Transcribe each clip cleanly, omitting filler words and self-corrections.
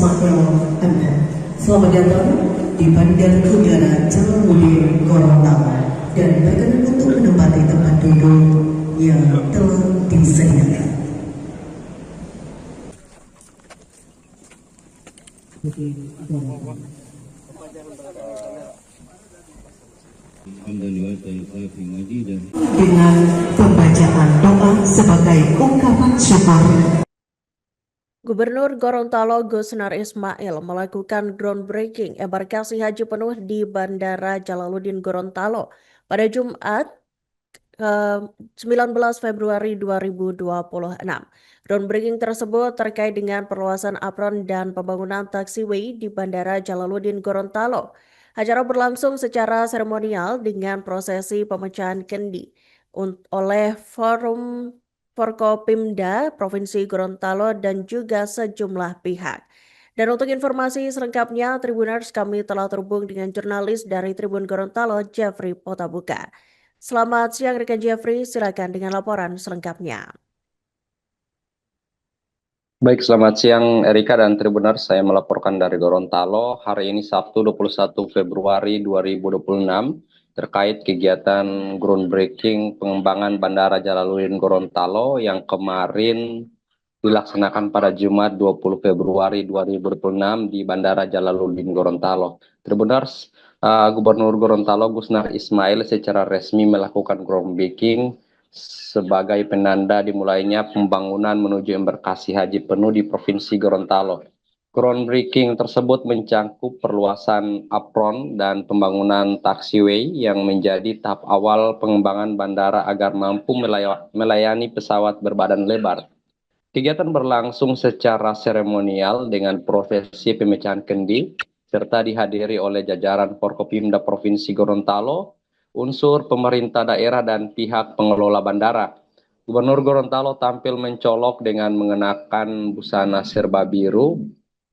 Ismail MM. Selamat datang di Bandara Udara Jalaluddin Gorontalo dan berkenan untuk menempati tempat duduk yang telah disediakan. Dengan pembacaan doa sebagai ungkapan syukur. Gubernur Gorontalo Gusnar Ismail melakukan groundbreaking embarkasi haji penuh di Bandara Jalaluddin Gorontalo pada Jumat 19 Februari 2026. Groundbreaking tersebut terkait dengan perluasan apron dan pembangunan taxiway di Bandara Jalaluddin Gorontalo. Acara berlangsung secara seremonial dengan prosesi pemecahan kendi oleh Forum Forkopimda Provinsi Gorontalo dan juga sejumlah pihak. Dan untuk informasi selengkapnya, Tribuners, kami telah terhubung dengan jurnalis dari Tribun Gorontalo, Jeffrey Potabuka. Selamat siang rekan Jeffrey, silakan dengan laporan selengkapnya. Baik, selamat siang Erika dan Tribuners, saya melaporkan dari Gorontalo hari ini Sabtu 21 Februari 2026 terkait kegiatan groundbreaking pengembangan Bandara Jalaluddin Gorontalo yang kemarin dilaksanakan pada Jumat 20 Februari 2026 di Bandara Jalaluddin Gorontalo. Tribuners, Gubernur Gorontalo Gusnar Ismail secara resmi melakukan groundbreaking sebagai penanda dimulainya pembangunan menuju embarkasi haji penuh di Provinsi Gorontalo. Groundbreaking tersebut mencangkup perluasan apron dan pembangunan taxiway yang menjadi tahap awal pengembangan bandara agar mampu melayani pesawat berbadan lebar. Kegiatan berlangsung secara seremonial dengan prosesi pemecahan kendi serta dihadiri oleh jajaran Forkopimda Provinsi Gorontalo, unsur pemerintah daerah dan pihak pengelola bandara. Gubernur Gorontalo tampil mencolok dengan mengenakan busana serba biru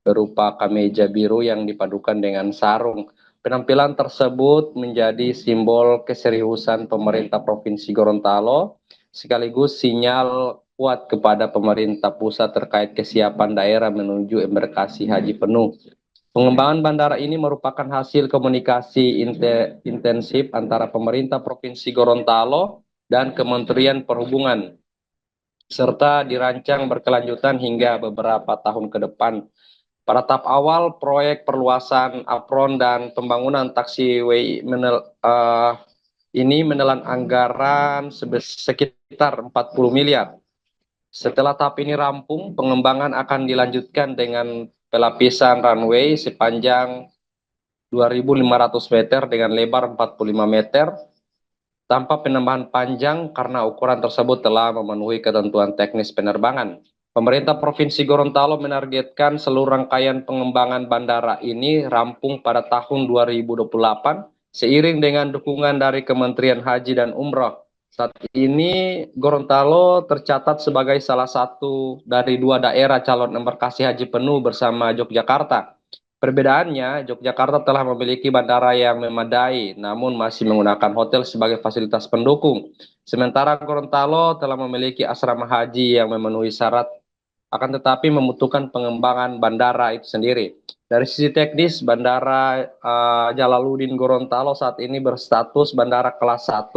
berupa kemeja biru yang dipadukan dengan sarung. Penampilan tersebut menjadi simbol keseriusan pemerintah Provinsi Gorontalo sekaligus sinyal kuat kepada pemerintah pusat terkait kesiapan daerah menuju embarkasi haji penuh. Pengembangan bandara ini merupakan hasil komunikasi intensif antara pemerintah Provinsi Gorontalo dan Kementerian Perhubungan, serta dirancang berkelanjutan hingga beberapa tahun ke depan. Pada tahap awal, proyek perluasan apron dan pembangunan taxiway ini menelan anggaran sekitar 40 miliar. Setelah tahap ini rampung, pengembangan akan dilanjutkan dengan pelapisan runway sepanjang 2.500 meter dengan lebar 45 meter, tanpa penambahan panjang karena ukuran tersebut telah memenuhi ketentuan teknis penerbangan. Pemerintah Provinsi Gorontalo menargetkan seluruh rangkaian pengembangan bandara ini rampung pada tahun 2028 seiring dengan dukungan dari Kementerian Haji dan Umroh. Saat ini Gorontalo tercatat sebagai salah satu dari dua daerah calon embarkasi haji penuh bersama Yogyakarta. Perbedaannya, Yogyakarta telah memiliki bandara yang memadai, namun masih menggunakan hotel sebagai fasilitas pendukung. Sementara Gorontalo telah memiliki asrama haji yang memenuhi syarat, akan tetapi membutuhkan pengembangan bandara itu sendiri. Dari sisi teknis, Bandara Jalaluddin Gorontalo saat ini berstatus bandara kelas 1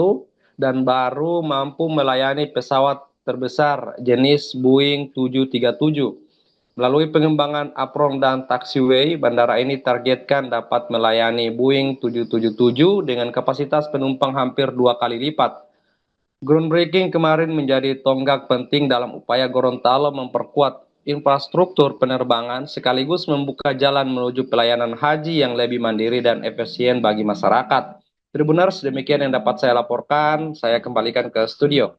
dan baru mampu melayani pesawat terbesar jenis Boeing 737. Melalui pengembangan apron dan taxiway, bandara ini targetkan dapat melayani Boeing 777 dengan kapasitas penumpang hampir 2 kali lipat. Groundbreaking kemarin menjadi tonggak penting dalam upaya Gorontalo memperkuat infrastruktur penerbangan sekaligus membuka jalan menuju pelayanan haji yang lebih mandiri dan efisien bagi masyarakat. Tribuners, demikian yang dapat saya laporkan. Saya kembalikan ke studio.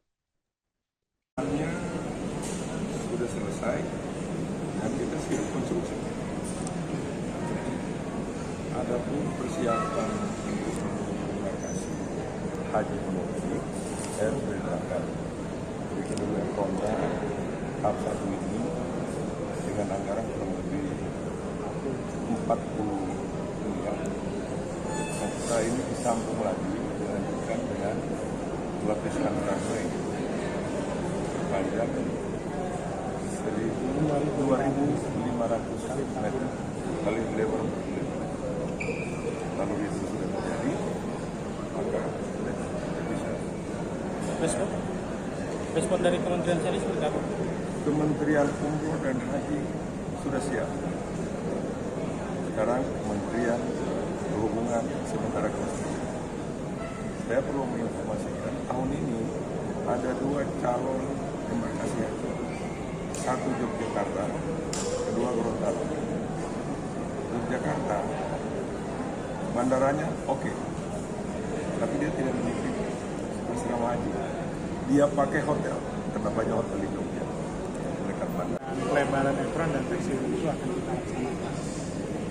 Sudah selesai dan kita siap konstruksi. Adapun persiapan untuk embarkasi haji penuh ini harus dilakukan. Jadi kedua Ronda tahap 1 ini dengan anggaran kurang lebih 40 miliar. Dan setelah ini disambung lagi dilanjutkan dengan pelapisan runway panjang 2.500 meter lalu itu sudah terjadi, maka tidak bisa. Respon dari Kementerian Sendiri seperti apa? Kementerian Umroh dan Haji sudah siap. Sekarang Kementerian Perhubungan sementara konstruksi. Saya perlu menginformasikan tahun ini ada 2 calon embarkasi haji. Satu Yogyakarta, kedua Gorontalo. Yogyakarta, bandaranya oke, tapi dia tidak memiliki asrama haji. Dia pakai hotel, karena banyak hotel di Jogja. Dekat bandar. Pelebaran apron dan taxiway itu akan kita laksanakan.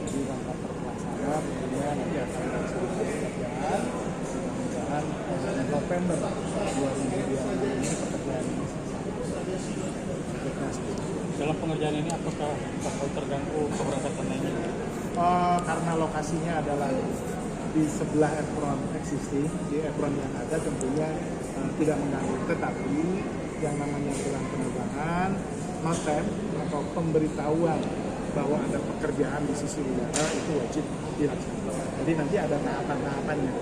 Jadi langkah terpelaksana tentunya nanti akan dilaksanakan pekerjaan. Mudah-mudahan November 2020 ini pekerjaan ini selesai. Dalam pengerjaan ini apakah bakal terganggu keberangkatan lainnya? Karena lokasinya adalah di sebelah apron existing, di apron yang ada tentunya tidak mengganggu. Tetapi yang namanya aturan penerbangan, notem atau pemberitahuan bahwa ada pekerjaan di sisi udara itu wajib dilaksanakan. Jadi nanti ada tahapan-tahapannya,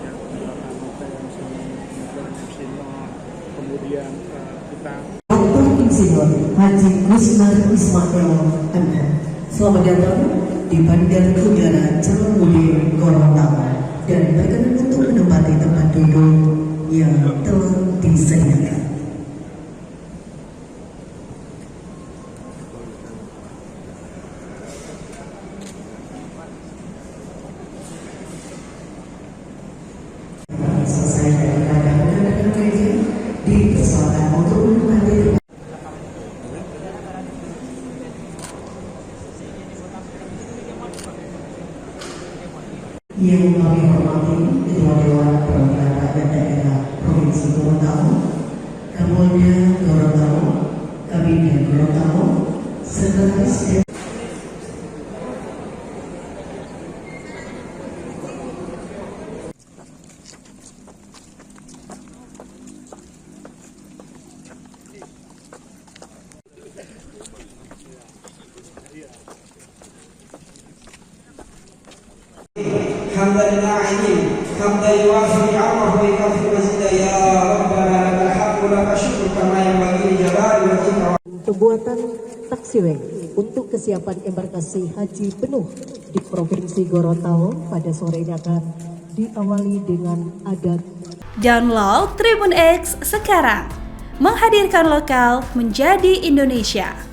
ya, penerbangan notem, penerbangan Epsilon, kemudian kita Dr. Insinyur Haji Kusnar Ismail MM. Selamat datang di Bandara Udara Jalaluddin Gorontalo dan berkenan untuk menempati tempat duduk yang telah disediakan. Selesai dari keadaan meja, dipersilakan untuk menempati yang kami hormati Ketua Dewan Perwakilan Rakyat Daerah Provinsi Gorontalo, Kapolda Gorontalo, Kabinda Gorontalo, Sekretaris حمدا لله حمدا يوافي نعمه ويكافئ مزيدا يا ربنا لك الحمد ولك الشكر كما ينبغي لجلال وجهك. Pembuatan taxiway untuk kesiapan embarkasi haji penuh di Provinsi Gorontalo pada sore ini akan diawali dengan adat. Download Tribun X sekarang, menghadirkan lokal menjadi Indonesia.